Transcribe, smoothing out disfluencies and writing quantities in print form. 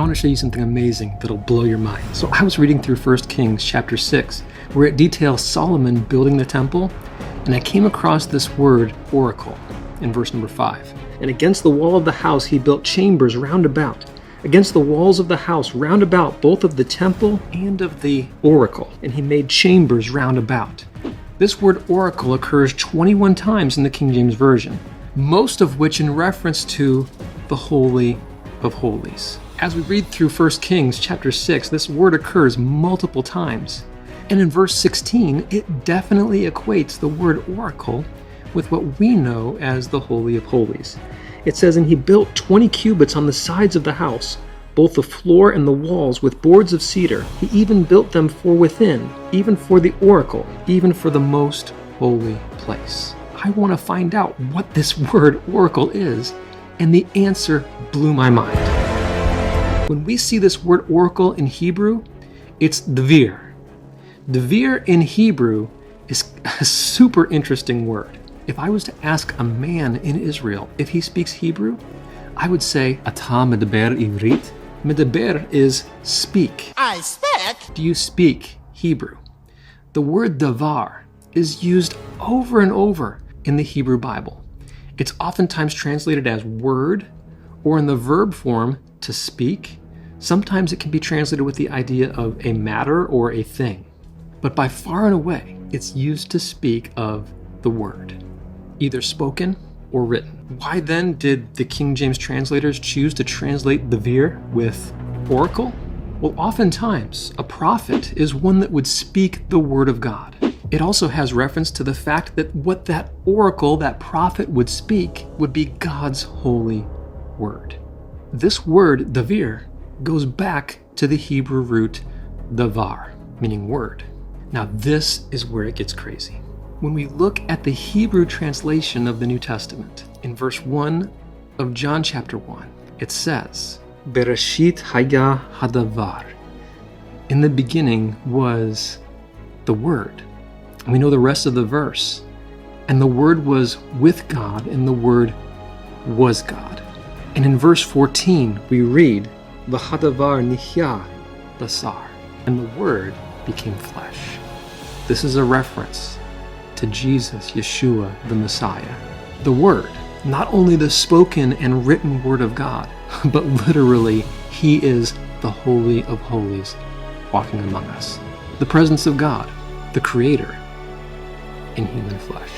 want to show you something amazing that'll blow your mind. So I was reading through 1 Kings chapter 6, where it details Solomon building the temple, and I came across this word, oracle, in verse number 5. And against the wall of the house he built chambers round about, against the walls of the house round about, both of the temple and of the oracle, and he made chambers round about. This word oracle occurs 21 times in the King James Version, most of which in reference to the Holy of Holies. As we read through 1 Kings chapter 6, this word occurs multiple times. And in verse 16, it definitely equates the word oracle with what we know as the Holy of Holies. It says, and he built 20 cubits on the sides of the house, both the floor and the walls with boards of cedar. He even built them for within, even for the oracle, even for the most holy place. I want to find out what this word oracle is, and the answer blew my mind. When we see this word oracle in Hebrew, it's devir. Devir in Hebrew is a super interesting word. If I was to ask a man in Israel if he speaks Hebrew, I would say, Ata medaber ivrit? Medaber is speak. I speak. Do you speak Hebrew? The word davar is used over and over in the Hebrew Bible. It's oftentimes translated as word, or in the verb form, to speak. Sometimes it can be translated with the idea of a matter or a thing. But by far and away, it's used to speak of the word, either spoken or written. Why then did the King James translators choose to translate devir with oracle? Well, oftentimes, a prophet is one that would speak the word of God. It also has reference to the fact that what that oracle, that prophet would speak, would be God's holy word. This word, devir, goes back to the Hebrew root davar, meaning word. Now this is where it gets crazy. When we look at the Hebrew translation of the New Testament, in verse 1 of John chapter 1, it says, Bereshit haya hadavar. In the beginning was the Word. And we know the rest of the verse. And the Word was with God, and the Word was God. And in verse 14, we read, V'hadavar nihya basar. And the Word became flesh. This is a reference to Jesus, Yeshua, the Messiah. The Word, not only the spoken and written Word of God, but literally, He is the Holy of Holies walking among us. The presence of God, the Creator, in human flesh.